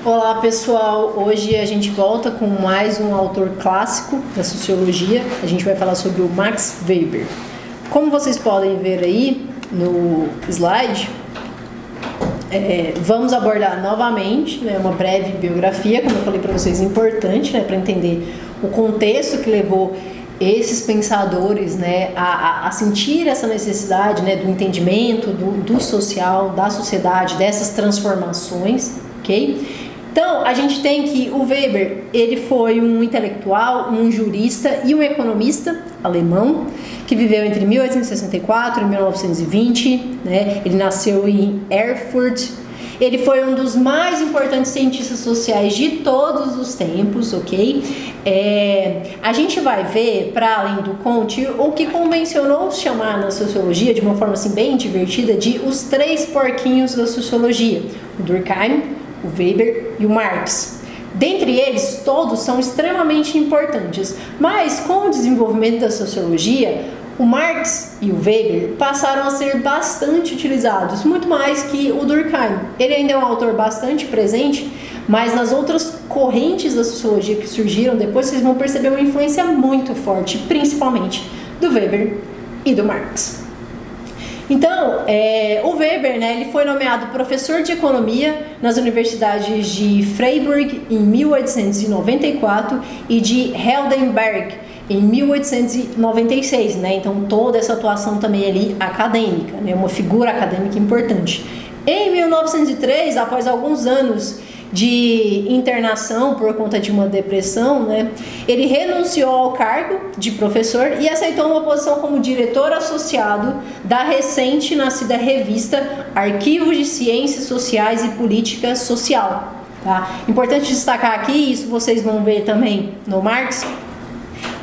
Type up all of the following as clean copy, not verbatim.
Olá pessoal, hoje a gente volta com mais um autor clássico da sociologia. A gente vai falar sobre o Max Weber. Como vocês podem ver aí no slide, vamos abordar novamente uma breve biografia, como eu falei para vocês, importante para entender o contexto que levou esses pensadores a sentir essa necessidade do entendimento do social, da sociedade, dessas transformações, ok? Então, a gente tem que o Weber, ele foi um intelectual, um jurista e um economista alemão, que viveu entre 1864 e 1920, Ele nasceu em Erfurt. Ele foi um dos mais importantes cientistas sociais de todos os tempos, ok? A gente vai ver, para além do Comte, o que convencionou chamar na sociologia, de uma forma assim bem divertida, de os três porquinhos da sociologia: o Durkheim, o Weber e o Marx. Dentre eles, todos são extremamente importantes, mas com o desenvolvimento da sociologia, o Marx e o Weber passaram a ser bastante utilizados, muito mais que o Durkheim. Ele ainda é um autor bastante presente, mas nas outras correntes da sociologia que surgiram depois, vocês vão perceber uma influência muito forte, principalmente do Weber e do Marx. Então, o Weber, ele foi nomeado professor de economia nas universidades de Freiburg em 1894 e de Heidelberg em 1896, Então, toda essa atuação também ali acadêmica, uma figura acadêmica importante. Em 1903, após alguns anos de internação por conta de uma depressão, ele renunciou ao cargo de professor e aceitou uma posição como diretor associado da recente nascida revista Arquivo de Ciências Sociais e Política Social. Importante destacar aqui, isso vocês vão ver também no Marx,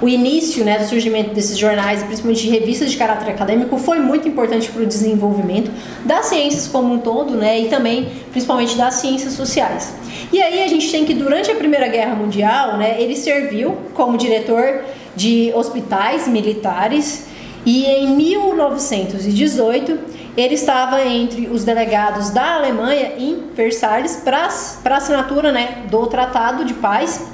o início do surgimento desses jornais, principalmente de revistas de caráter acadêmico, foi muito importante para o desenvolvimento das ciências como um todo, e também, principalmente, das ciências sociais. E aí a gente tem que, durante a Primeira Guerra Mundial, ele serviu como diretor de hospitais militares e em 1918 ele estava entre os delegados da Alemanha em Versalhes para assinatura do Tratado de Paz,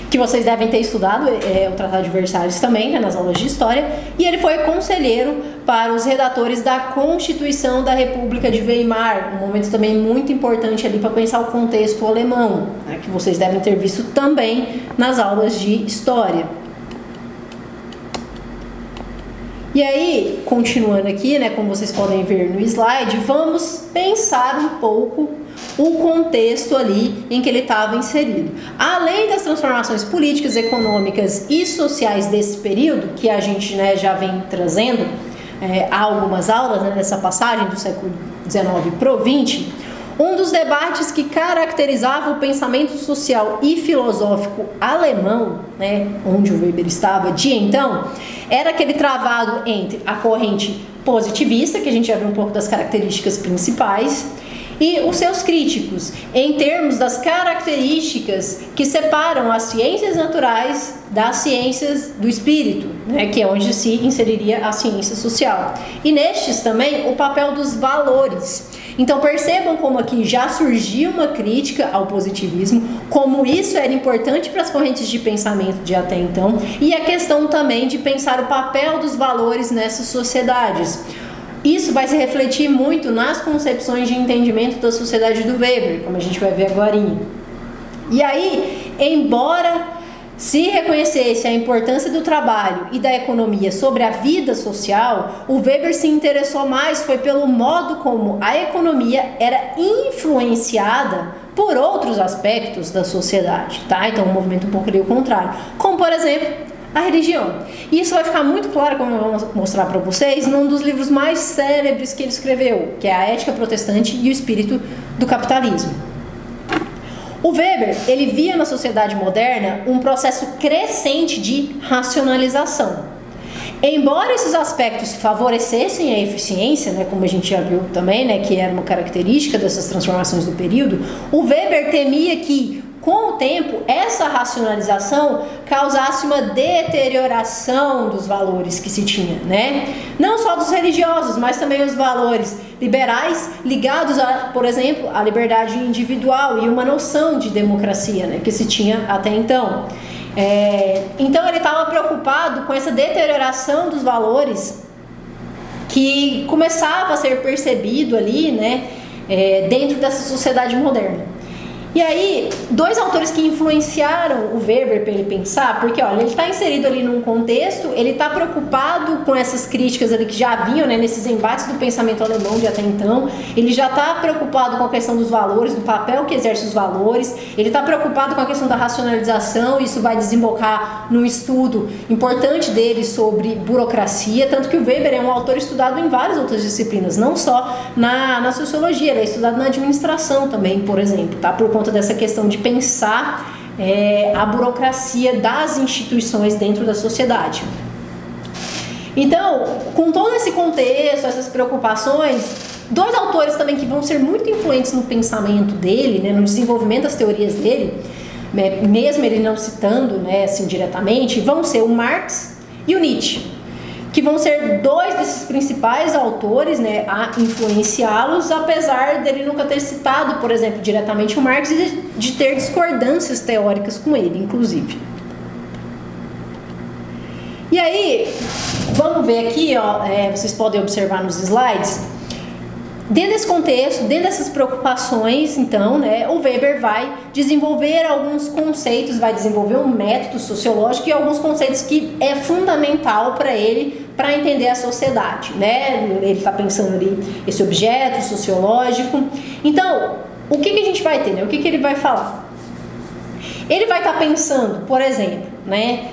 que vocês devem ter estudado, o Tratado de Versalhes também, nas aulas de História, e ele foi conselheiro para os redatores da Constituição da República de Weimar, um momento também muito importante ali para pensar o contexto alemão, que vocês devem ter visto também nas aulas de História. E aí, continuando aqui, como vocês podem ver no slide, vamos pensar um pouco o contexto ali em que ele estava inserido. Além das transformações políticas, econômicas e sociais desse período, que a gente já vem trazendo há algumas aulas nessa passagem do século XIX para o XX, um dos debates que caracterizava o pensamento social e filosófico alemão, onde o Weber estava de então, era aquele travado entre a corrente positivista, que a gente já viu um pouco das características principais, e os seus críticos, em termos das características que separam as ciências naturais das ciências do espírito, que é onde se inseriria a ciência social. E nestes também o papel dos valores. Então percebam como aqui já surgiu uma crítica ao positivismo, como isso era importante para as correntes de pensamento de até então, e a questão também de pensar o papel dos valores nessas sociedades. Isso vai se refletir muito nas concepções de entendimento da sociedade do Weber, como a gente vai ver agora. E aí, embora se reconhecesse a importância do trabalho e da economia sobre a vida social, o Weber se interessou mais foi pelo modo como a economia era influenciada por outros aspectos da sociedade, Então, um movimento um pouco ali ao contrário, como, por exemplo, a religião. E isso vai ficar muito claro, como eu vou mostrar para vocês, num dos livros mais célebres que ele escreveu, que é A Ética Protestante e o Espírito do Capitalismo. O Weber, ele via na sociedade moderna um processo crescente de racionalização. Embora esses aspectos favorecessem a eficiência, como a gente já viu também, que era uma característica dessas transformações do período, o Weber temia que, com o tempo, essa racionalização causasse uma deterioração dos valores que se tinha, né? Não só dos religiosos, mas também os valores liberais ligados, por exemplo, à liberdade individual e uma noção de democracia, né, que se tinha até então. Então ele estava preocupado com essa deterioração dos valores que começava a ser percebido ali, né, dentro dessa sociedade moderna. E aí, dois autores que influenciaram o Weber para ele pensar, porque olha, ele está inserido ali num contexto, ele está preocupado com essas críticas ali que já vinham, né, nesses embates do pensamento alemão de até então, ele já está preocupado com a questão dos valores, do papel que exerce os valores, ele está preocupado com a questão da racionalização, isso vai desembocar num estudo importante dele sobre burocracia, tanto que o Weber é um autor estudado em várias outras disciplinas, não só na sociologia, ele é estudado na administração também, por exemplo, tá? Por conta dessa questão de pensar a burocracia das instituições dentro da sociedade. Então, com todo esse contexto, essas preocupações, dois autores também que vão ser muito influentes no pensamento dele, né, no desenvolvimento das teorias dele, né, mesmo ele não citando, né, assim, diretamente, vão ser o Marx e o Nietzsche, que vão ser dois desses principais autores, né, a influenciá-los, apesar dele nunca ter citado, por exemplo, diretamente o Marx e de ter discordâncias teóricas com ele, inclusive. E aí, vamos ver aqui, ó, vocês podem observar nos slides, dentro desse contexto, dentro dessas preocupações, então, né, o Weber vai desenvolver alguns conceitos, vai desenvolver um método sociológico e alguns conceitos que é fundamental para ele, para entender a sociedade, né? Ele está pensando ali esse objeto sociológico. Então, o que a gente vai ter, né? O que ele vai falar? Ele vai estar pensando, por exemplo, né,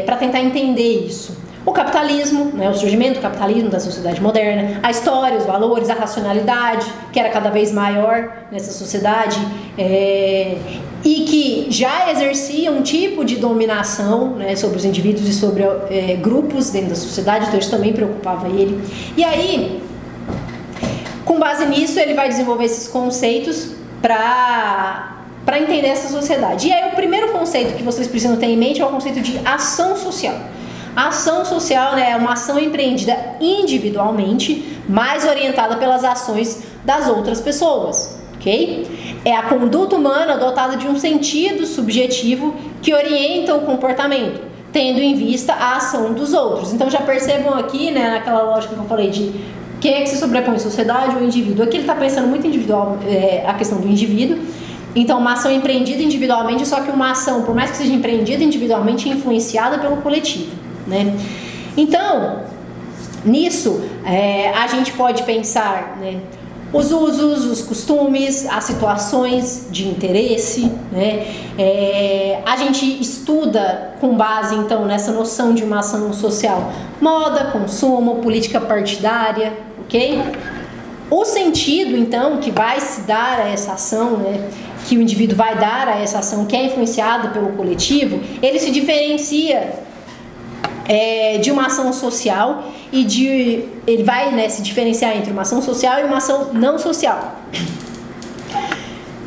para tentar entender isso, o capitalismo, né, o surgimento do capitalismo da sociedade moderna, a história, os valores, a racionalidade, que era cada vez maior nessa sociedade, e que já exercia um tipo de dominação, né, sobre os indivíduos e sobre grupos dentro da sociedade, então isso também preocupava ele. E aí, com base nisso, ele vai desenvolver esses conceitos para entender essa sociedade. E aí o primeiro conceito que vocês precisam ter em mente é o conceito de ação social. A ação social, né, é uma ação empreendida individualmente, mas orientada pelas ações das outras pessoas, ok? É a conduta humana dotada de um sentido subjetivo que orienta o comportamento, tendo em vista a ação dos outros. Então já percebam aqui, né, naquela lógica que eu falei de quem é que se sobrepõe, sociedade ou indivíduo. Aqui ele está pensando muito individual, a questão do indivíduo. Então, uma ação empreendida individualmente, só que uma ação, por mais que seja empreendida individualmente, é influenciada pelo coletivo, né? Então, nisso, a gente pode pensar, né, os usos, os costumes, as situações de interesse, né? A gente estuda com base, então, nessa noção de uma ação social, moda, consumo, política partidária, ok? O sentido, então, que vai se dar a essa ação, né, que o indivíduo vai dar a essa ação que é influenciada pelo coletivo, ele se diferencia de uma ação social e ele vai, né, se diferenciar entre uma ação social e uma ação não social.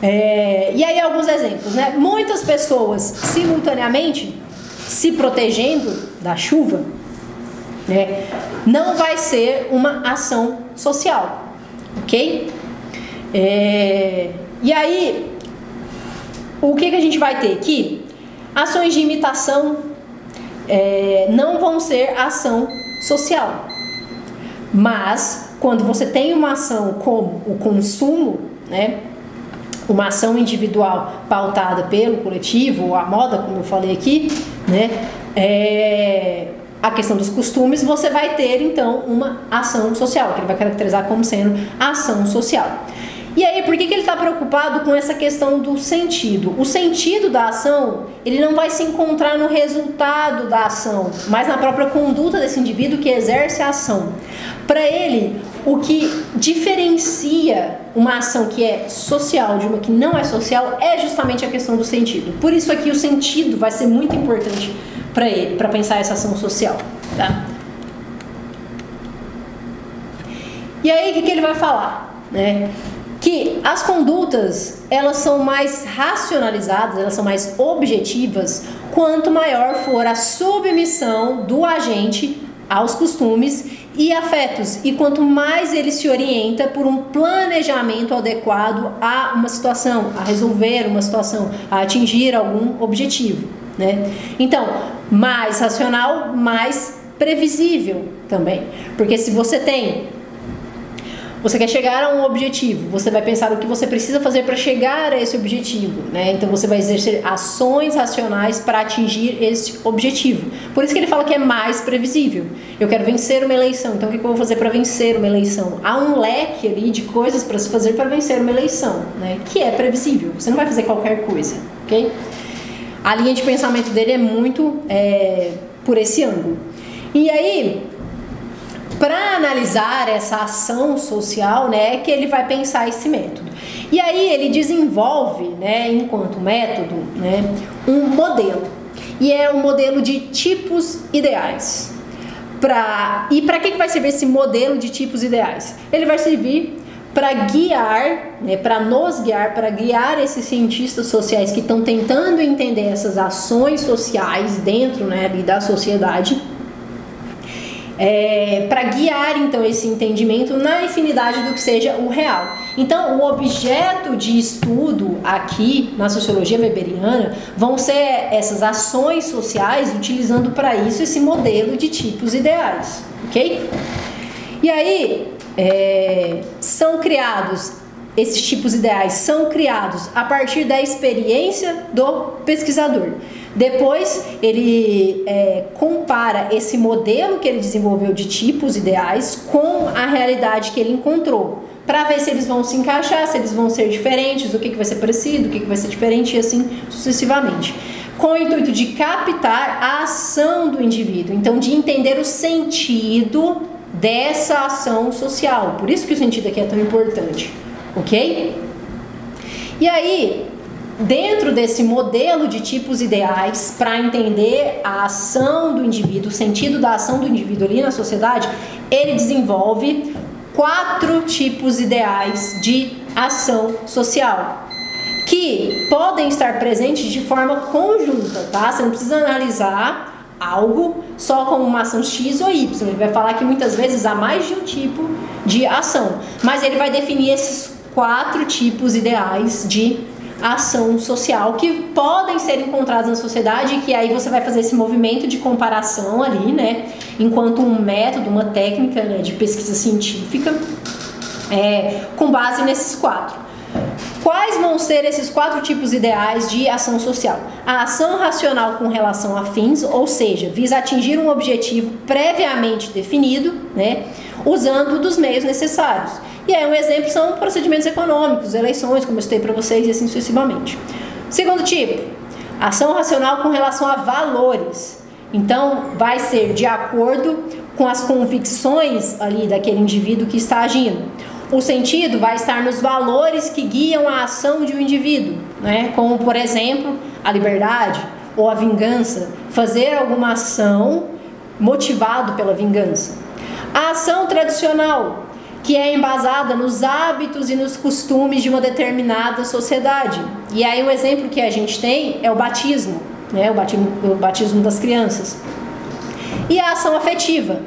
E aí alguns exemplos, né? Muitas pessoas simultaneamente se protegendo da chuva, né, não vai ser uma ação social, ok? E aí, o que a gente vai ter aqui? Ações de imitação não vão ser ação social, mas quando você tem uma ação como o consumo, né, uma ação individual pautada pelo coletivo, ou a moda, como eu falei aqui, né, a questão dos costumes, você vai ter então uma ação social, que ele vai caracterizar como sendo ação social. E aí, por que ele está preocupado com essa questão do sentido? O sentido da ação, ele não vai se encontrar no resultado da ação, mas na própria conduta desse indivíduo que exerce a ação. Para ele, o que diferencia uma ação que é social de uma que não é social é justamente a questão do sentido. Por isso aqui o sentido vai ser muito importante para ele, para pensar essa ação social, tá? E aí, o que ele vai falar, né? que as condutas, elas são mais racionalizadas, elas são mais objetivas, quanto maior for a submissão do agente aos costumes e afetos, e quanto mais ele se orienta por um planejamento adequado a uma situação, a resolver uma situação, a atingir algum objetivo, né? Então, mais racional, mais previsível também, porque se você quer chegar a um objetivo, você vai pensar o que você precisa fazer para chegar a esse objetivo, né? Então você vai exercer ações racionais para atingir esse objetivo. Por isso que ele fala que é mais previsível. Eu quero vencer uma eleição, então o que eu vou fazer para vencer uma eleição? Há um leque ali de coisas para se fazer para vencer uma eleição, né? Que é previsível. Você não vai fazer qualquer coisa, ok? A linha de pensamento dele é muito por esse ângulo. E aí, para analisar essa ação social, né, que ele vai pensar esse método. E aí ele desenvolve, né, enquanto método, né, um modelo. E é um modelo de tipos ideais. E para que vai servir esse modelo de tipos ideais? Ele vai servir para guiar, né, para nos guiar, para guiar esses cientistas sociais que estão tentando entender essas ações sociais dentro, né, ali da sociedade, para guiar então esse entendimento na infinidade do que seja o real. Então, o objeto de estudo aqui na sociologia weberiana vão ser essas ações sociais, utilizando para isso esse modelo de tipos ideais, ok? E aí são criados esses tipos ideais, são criados a partir da experiência do pesquisador. Depois ele compara esse modelo que ele desenvolveu de tipos ideais com a realidade que ele encontrou, para ver se eles vão se encaixar, se eles vão ser diferentes, o que vai ser parecido, o que vai ser diferente, e assim sucessivamente, com o intuito de captar a ação do indivíduo, então de entender o sentido dessa ação social. Por isso que o sentido aqui é tão importante, ok? E aí, dentro desse modelo de tipos ideais, para entender a ação do indivíduo, o sentido da ação do indivíduo ali na sociedade, ele desenvolve 4 tipos ideais de ação social, que podem estar presentes de forma conjunta, tá? Você não precisa analisar algo só como uma ação X ou Y. Ele vai falar que muitas vezes há mais de um tipo de ação, mas ele vai definir esses 4 tipos ideais de ação social que podem ser encontrados na sociedade, e que aí você vai fazer esse movimento de comparação ali, né, enquanto um método, uma técnica, né, de pesquisa científica, com base nesses 4. Quais vão ser esses 4 tipos ideais de ação social? A ação racional com relação a fins, ou seja, visa atingir um objetivo previamente definido, né, usando dos meios necessários. E aí um exemplo são procedimentos econômicos, eleições, como eu citei para vocês, e assim sucessivamente. Segundo tipo, ação racional com relação a valores. Então, vai ser de acordo com as convicções ali daquele indivíduo que está agindo. O sentido vai estar nos valores que guiam a ação de um indivíduo, né? Como, por exemplo, a liberdade ou a vingança, fazer alguma ação motivado pela vingança. A ação tradicional, que é embasada nos hábitos e nos costumes de uma determinada sociedade. E aí um exemplo que a gente tem é o batismo, né? O batismo das crianças. E a ação afetiva,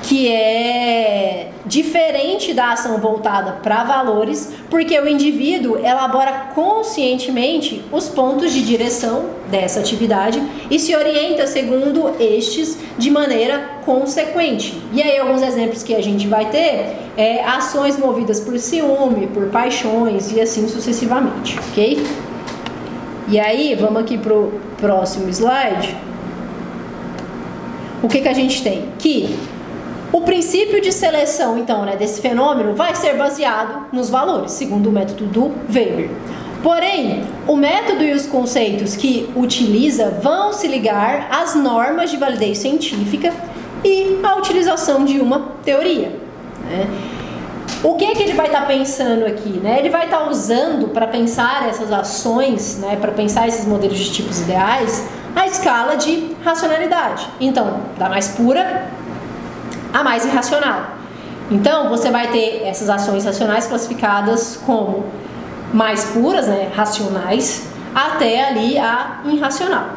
que é diferente da ação voltada para valores, porque o indivíduo elabora conscientemente os pontos de direção dessa atividade e se orienta segundo estes de maneira consequente. E aí alguns exemplos que a gente vai ter ações movidas por ciúme, por paixões e assim sucessivamente, ok? E aí, vamos aqui para o próximo slide. O que a gente tem? Que o princípio de seleção, então, né, desse fenômeno vai ser baseado nos valores, segundo o método do Weber. Porém, o método e os conceitos que utiliza vão se ligar às normas de validez científica e à utilização de uma teoria, né? O que ele vai estar pensando aqui, né? Ele vai estar usando para pensar essas ações, né, para pensar esses modelos de tipos ideais, a escala de racionalidade. Então, da mais pura a mais irracional. Então, você vai ter essas ações racionais classificadas como mais puras, né, racionais, até ali a irracional.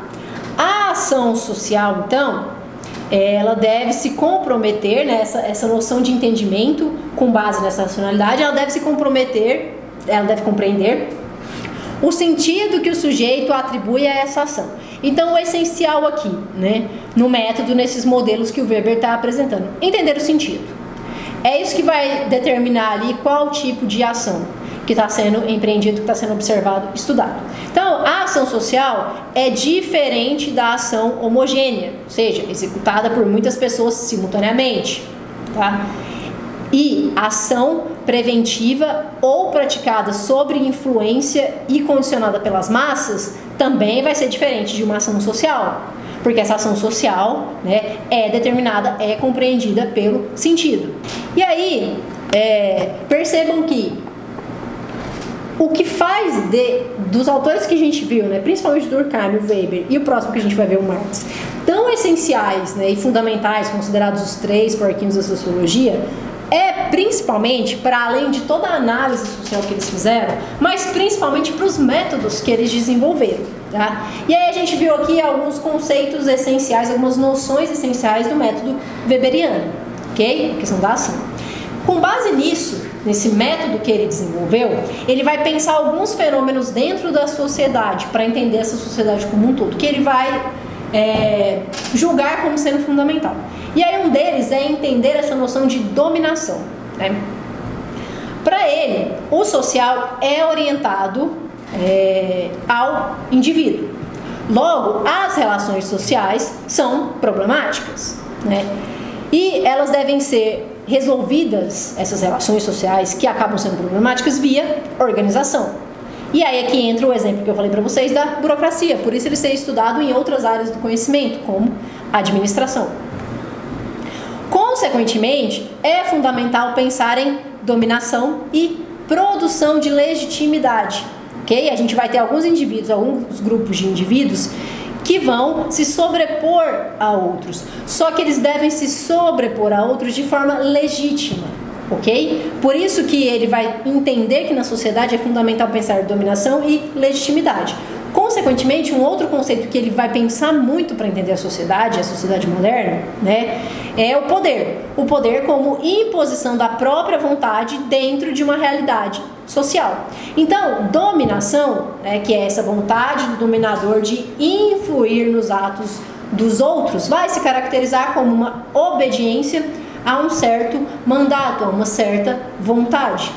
A ação social, então, ela deve se comprometer, né, essa noção de entendimento com base nessa racionalidade, ela deve se comprometer, ela deve compreender o sentido que o sujeito atribui a essa ação. Então, o essencial aqui, né, no método, nesses modelos que o Weber está apresentando, entender o sentido. É isso que vai determinar ali qual tipo de ação que está sendo empreendido, que está sendo observado, estudado. Então, a ação social é diferente da ação homogênea, ou seja, executada por muitas pessoas simultaneamente, tá? E ação preventiva ou praticada sobre influência e condicionada pelas massas também vai ser diferente de uma ação social, porque essa ação social, né, é determinada, é compreendida pelo sentido. E aí, percebam que o que faz dos autores que a gente viu, né, principalmente do Durkheim, o Weber e o próximo que a gente vai ver, o Marx, tão essenciais, né, e fundamentais, considerados os 3 porquinhos da sociologia, principalmente para além de toda a análise social que eles fizeram, mas principalmente para os métodos que eles desenvolveram, tá? E aí a gente viu aqui alguns conceitos essenciais, algumas noções essenciais do método weberiano, ok? A questão da ação. Com base nisso, nesse método que ele desenvolveu, ele vai pensar alguns fenômenos dentro da sociedade para entender essa sociedade como um todo, que ele vai julgar como sendo fundamental. E aí um deles é entender essa noção de dominação, né? Para ele, o social é orientado ao indivíduo. Logo, as relações sociais são problemáticas, né? E elas devem ser resolvidas, essas relações sociais que acabam sendo problemáticas, via organização. E aí aqui entra o exemplo que eu falei para vocês da burocracia, por isso ele ser estudado em outras áreas do conhecimento, como administração. Consequentemente, é fundamental pensar em dominação e produção de legitimidade, ok? A gente vai ter alguns indivíduos, alguns grupos de indivíduos que vão se sobrepor a outros, só que eles devem se sobrepor a outros de forma legítima, ok? Por isso que ele vai entender que na sociedade é fundamental pensar dominação e legitimidade. Consequentemente, um outro conceito que ele vai pensar muito para entender a sociedade moderna, né, é o poder. O poder como imposição da própria vontade dentro de uma realidade social. Então, dominação, né, que é essa vontade do dominador de influir nos atos dos outros, vai se caracterizar como uma obediência a um certo mandato, a uma certa vontade.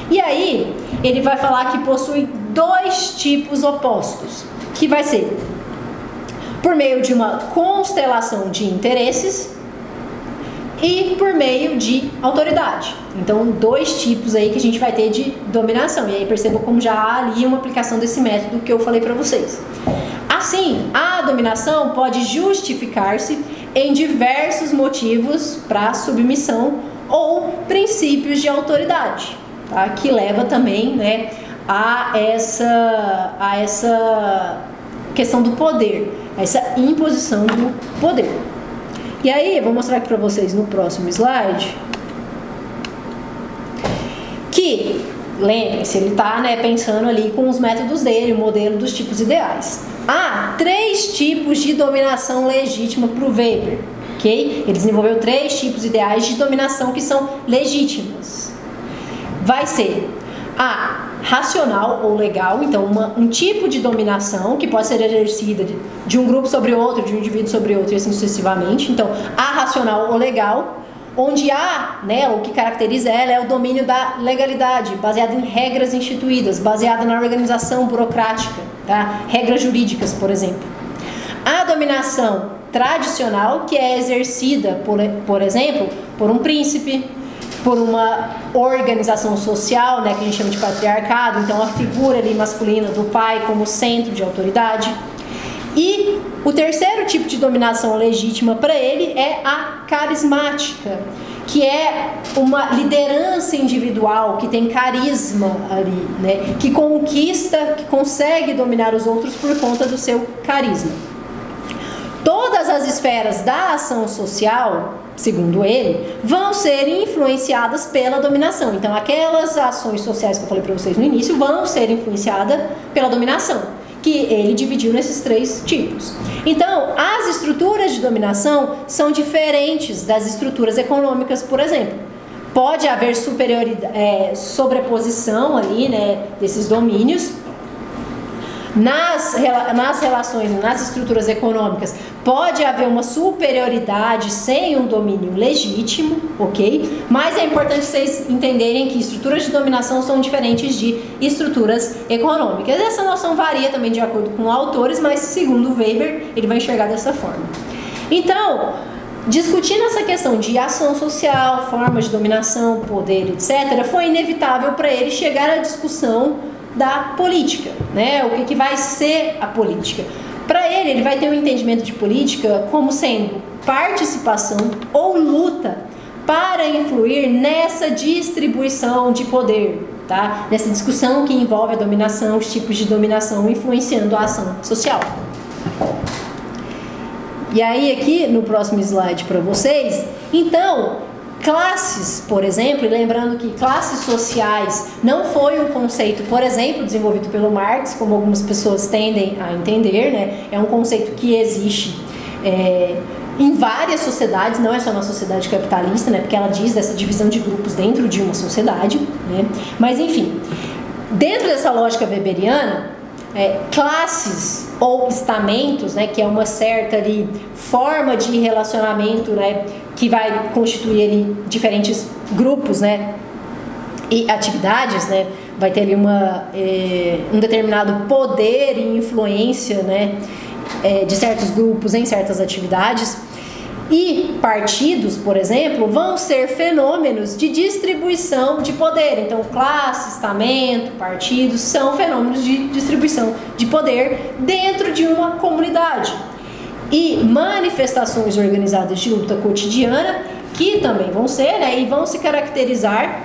E aí, ele vai falar que possui 2 tipos opostos, que vai ser por meio de uma constelação de interesses e por meio de autoridade. Então, 2 tipos aí que a gente vai ter de dominação. E aí perceba como já há ali uma aplicação desse método que eu falei para vocês. Assim, a dominação pode justificar-se em diversos motivos para submissão ou princípios de autoridade, tá? Que leva também, né, a essa questão do poder, a essa imposição do poder. E aí, eu vou mostrar aqui para vocês no próximo slide que, lembrem-se, ele está, né, pensando ali com os métodos dele, o modelo dos tipos ideais. Há 3 tipos de dominação legítima para o Weber, ok? Ele desenvolveu 3 tipos ideais de dominação que são legítimas. Vai ser a racional ou legal, então um tipo de dominação que pode ser exercida de um grupo sobre outro, de um indivíduo sobre outro e assim sucessivamente. Então, a racional ou legal, onde o que caracteriza ela é o domínio da legalidade, baseado em regras instituídas, baseada na organização burocrática, tá? Regras jurídicas, por exemplo. A dominação tradicional, que é exercida, por exemplo, por um príncipe, por uma organização social, né, que a gente chama de patriarcado, então a figura ali masculina do pai como centro de autoridade. E o terceiro tipo de dominação legítima para ele é a carismática, que é uma liderança individual, que tem carisma ali, né, que conquista, que consegue dominar os outros por conta do seu carisma. todas as esferas da ação social, segundo ele, vão ser influenciadas pela dominação. Então, aquelas ações sociais que eu falei para vocês no início vão ser influenciadas pela dominação, que ele dividiu nesses 3 tipos. Então, as estruturas de dominação são diferentes das estruturas econômicas, por exemplo. Pode haver sobreposição ali, né, desses domínios. Nas relações, nas estruturas econômicas, pode haver uma superioridade sem um domínio legítimo, ok? Mas é importante vocês entenderem que estruturas de dominação são diferentes de estruturas econômicas. Essa noção varia também de acordo com autores, mas segundo Weber, ele vai enxergar dessa forma. Então, discutindo essa questão de ação social, formas de dominação, poder, etc., foi inevitável para ele chegar à discussão da política, né? O que vai ser a política? Para ele vai ter um entendimento de política como sendo participação ou luta para influir nessa distribuição de poder, tá? Nessa discussão que envolve a dominação, os tipos de dominação influenciando a ação social. E aí aqui no próximo slide para vocês, então, classes, por exemplo, e lembrando que classes sociais não foi um conceito, por exemplo, desenvolvido pelo Marx, como algumas pessoas tendem a entender, né? É um conceito que existe em várias sociedades, não é só na sociedade capitalista, né? Porque ela diz dessa divisão de grupos dentro de uma sociedade, né? Mas enfim, dentro dessa lógica weberiana, classes ou estamentos, né, que é uma certa ali, forma de relacionamento, né, que vai constituir ali, diferentes grupos, né, e atividades, né, vai ter ali um determinado poder e influência, né, de certos grupos em certas atividades. E partidos, por exemplo, vão ser fenômenos de distribuição de poder. Então, classe, estamento, partidos são fenômenos de distribuição de poder dentro de uma comunidade. E manifestações organizadas de luta cotidiana, que também vão ser, né, e vão se caracterizar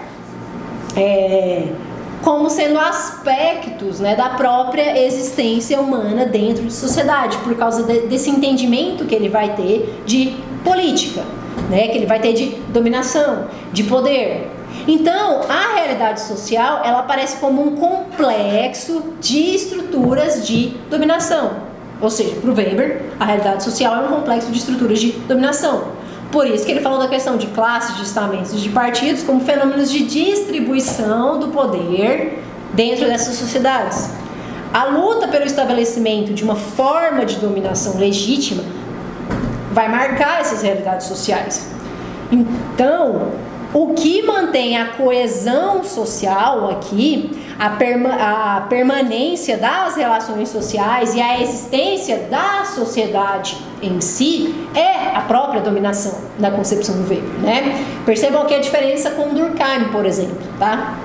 como sendo aspectos, né, da própria existência humana dentro de sociedade, por causa desse entendimento que ele vai ter de política, né, que ele vai ter de dominação, de poder. Então, a realidade social, ela aparece como um complexo de estruturas de dominação. Ou seja, para o Weber, a realidade social é um complexo de estruturas de dominação. Por isso que ele falou da questão de classes, de estamentos e de partidos como fenômenos de distribuição do poder dentro dessas sociedades. A luta pelo estabelecimento de uma forma de dominação legítima vai marcar essas realidades sociais. Então, o que mantém a coesão social aqui, a permanência das relações sociais e a existência da sociedade em si, é a própria dominação na concepção do Weber, né? Percebam aqui a diferença com Durkheim, por exemplo, tá?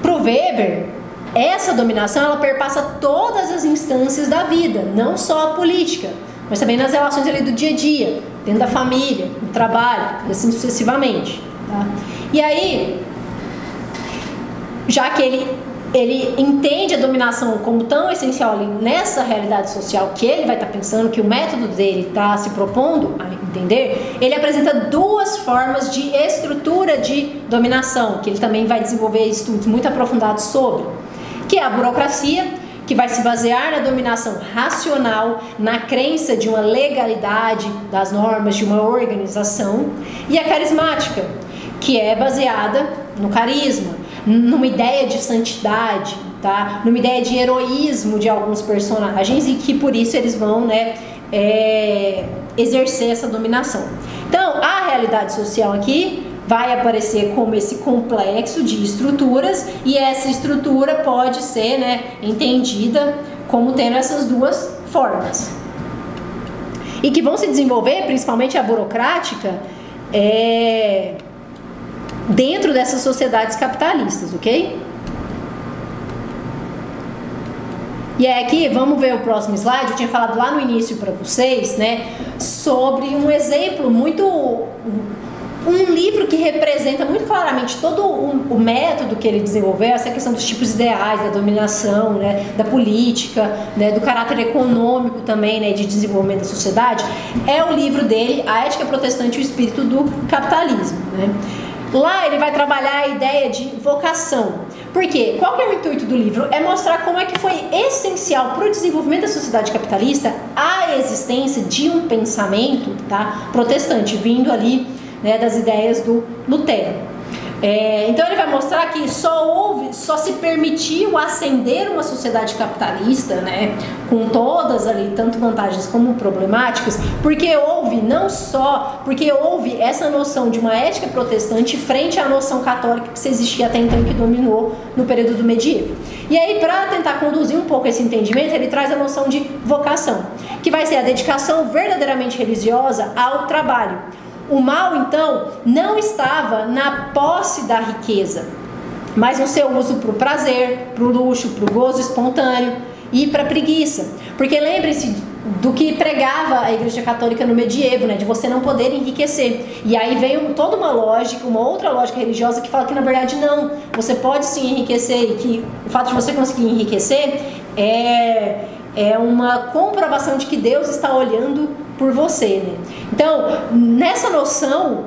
Pro Weber, essa dominação, ela perpassa todas as instâncias da vida, não só a política, mas também nas relações ali do dia a dia, dentro da família, no trabalho, e assim sucessivamente, tá? E aí, já que ele entende a dominação como tão essencial ali nessa realidade social que ele vai estar pensando, que o método dele está se propondo a entender, ele apresenta 2 formas de estrutura de dominação, que ele também vai desenvolver estudos muito aprofundados sobre, que é a burocracia, que vai se basear na dominação racional, na crença de uma legalidade das normas de uma organização, e a carismática, que é baseada no carisma, numa ideia de santidade, tá? Numa ideia de heroísmo de alguns personagens, e que por isso eles vão, né, exercer essa dominação. Então, a realidade social aqui vai aparecer como esse complexo de estruturas, e essa estrutura pode ser, né, entendida como tendo essas 2 formas. E que vão se desenvolver, principalmente a burocrática, dentro dessas sociedades capitalistas, ok? E aí aqui, vamos ver o próximo slide. Eu tinha falado lá no início para vocês, né, sobre um exemplo muito Um livro que representa muito claramente todo o método que ele desenvolveu, essa questão dos tipos ideais, da dominação, né, da política, né, do caráter econômico também, né, de desenvolvimento da sociedade, é o livro dele, A Ética Protestante e o Espírito do Capitalismo, né? Lá ele vai trabalhar a ideia de vocação. Por quê? Qual que é o intuito do livro? É mostrar como é que foi essencial para o desenvolvimento da sociedade capitalista a existência de um pensamento, tá, protestante, vindo ali, né, das ideias do Lutero. Então ele vai mostrar que só se permitiu ascender uma sociedade capitalista, né, com todas ali, tanto vantagens como problemáticas, porque houve essa noção de uma ética protestante frente à noção católica que existia até então, que dominou no período do medievo. E aí, para tentar conduzir um pouco esse entendimento, ele traz a noção de vocação, que vai ser a dedicação verdadeiramente religiosa ao trabalho. O mal, então, não estava na posse da riqueza, mas no seu uso para o prazer, para o luxo, para o gozo espontâneo e para a preguiça. Porque lembre-se do que pregava a Igreja Católica no medievo, né, de você não poder enriquecer. E aí veio toda uma lógica, uma outra lógica religiosa que fala que, na verdade, não, você pode sim enriquecer, e que o fato de você conseguir enriquecer é uma comprovação de que Deus está olhando por você, né? Então, nessa noção,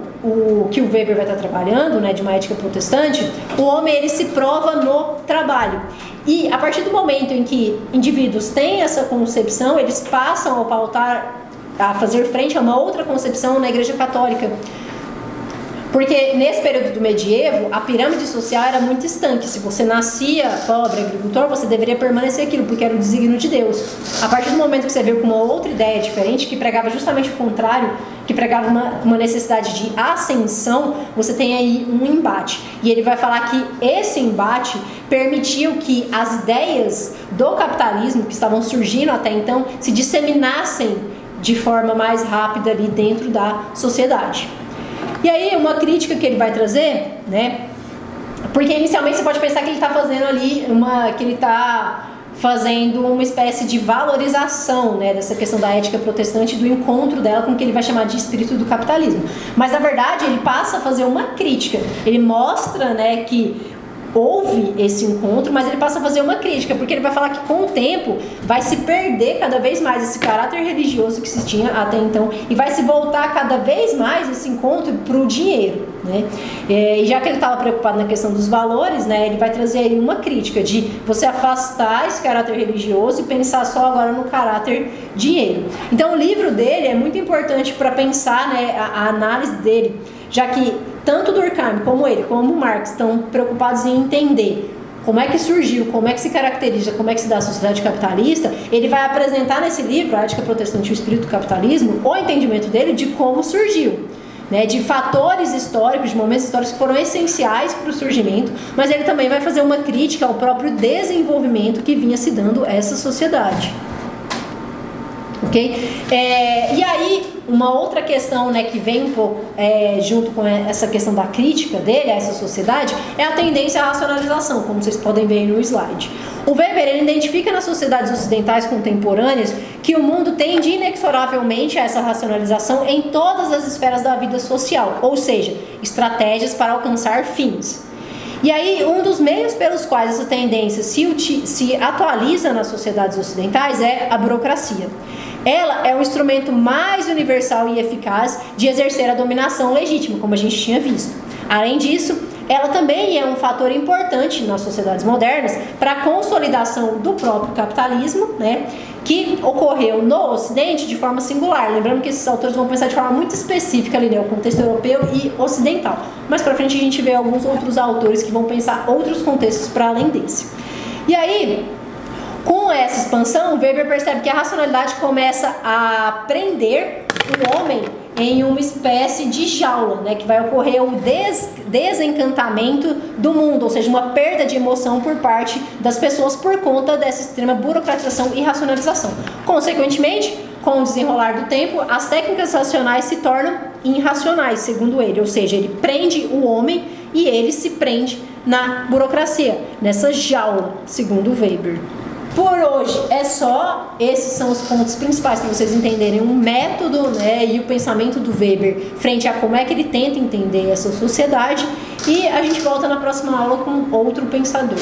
que o Weber vai estar trabalhando, né, de uma ética protestante, o homem ele se prova no trabalho. E a partir do momento em que indivíduos têm essa concepção, eles passam a fazer frente a uma outra concepção na Igreja Católica. Porque nesse período do medievo, a pirâmide social era muito estanque. Se você nascia pobre, agricultor, você deveria permanecer aquilo, porque era o desígnio de Deus. A partir do momento que você veio com uma outra ideia diferente, que pregava justamente o contrário, que pregava uma necessidade de ascensão, você tem aí um embate. E ele vai falar que esse embate permitiu que as ideias do capitalismo, que estavam surgindo até então, se disseminassem de forma mais rápida ali dentro da sociedade. E aí, uma crítica que ele vai trazer, né? Porque inicialmente você pode pensar que ele está fazendo ali uma espécie de valorização, né, dessa questão da ética protestante, do encontro dela com o que ele vai chamar de espírito do capitalismo. Mas na verdade ele passa a fazer uma crítica. Ele mostra, né, que houve esse encontro, mas ele passa a fazer uma crítica, porque ele vai falar que com o tempo vai se perder cada vez mais esse caráter religioso que se tinha até então, e vai se voltar cada vez mais esse encontro para o dinheiro, né? E já que ele estava preocupado na questão dos valores, né, ele vai trazer aí uma crítica de você afastar esse caráter religioso e pensar só agora no caráter dinheiro. Então o livro dele é muito importante para pensar, né, a análise dele, já que tanto Durkheim como ele, como Marx, estão preocupados em entender como é que surgiu, como é que se caracteriza, como é que se dá a sociedade capitalista. Ele vai apresentar nesse livro, A Ética Protestante e o Espírito do Capitalismo, o entendimento dele de como surgiu, né, de fatores históricos, de momentos históricos que foram essenciais para o surgimento, mas ele também vai fazer uma crítica ao próprio desenvolvimento que vinha se dando essa sociedade. Ok? E aí, uma outra questão, né, que vem um pouco junto com essa questão da crítica dele a essa sociedade é a tendência à racionalização, como vocês podem ver aí no slide. O Weber ele identifica nas sociedades ocidentais contemporâneas que o mundo tende inexoravelmente a essa racionalização em todas as esferas da vida social, ou seja, estratégias para alcançar fins. E aí, um dos meios pelos quais essa tendência se atualiza nas sociedades ocidentais é a burocracia. Ela é o instrumento mais universal e eficaz de exercer a dominação legítima, como a gente tinha visto. Além disso, ela também é um fator importante nas sociedades modernas para a consolidação do próprio capitalismo, né, que ocorreu no Ocidente de forma singular. Lembrando que esses autores vão pensar de forma muito específica ali, né, o contexto europeu e ocidental. Mais para frente a gente vê alguns outros autores que vão pensar outros contextos para além desse. E aí, com essa expansão, Weber percebe que a racionalidade começa a prender o homem em uma espécie de jaula, né, que vai ocorrer o desencantamento do mundo, ou seja, uma perda de emoção por parte das pessoas por conta dessa extrema burocratização e racionalização. Consequentemente, com o desenrolar do tempo, as técnicas racionais se tornam irracionais, segundo ele, ou seja, ele prende o homem e ele se prende na burocracia, nessa jaula, segundo Weber. Por hoje é só, esses são os pontos principais para vocês entenderem o método, né, e o pensamento do Weber frente a como é que ele tenta entender essa sociedade, e a gente volta na próxima aula com outro pensador.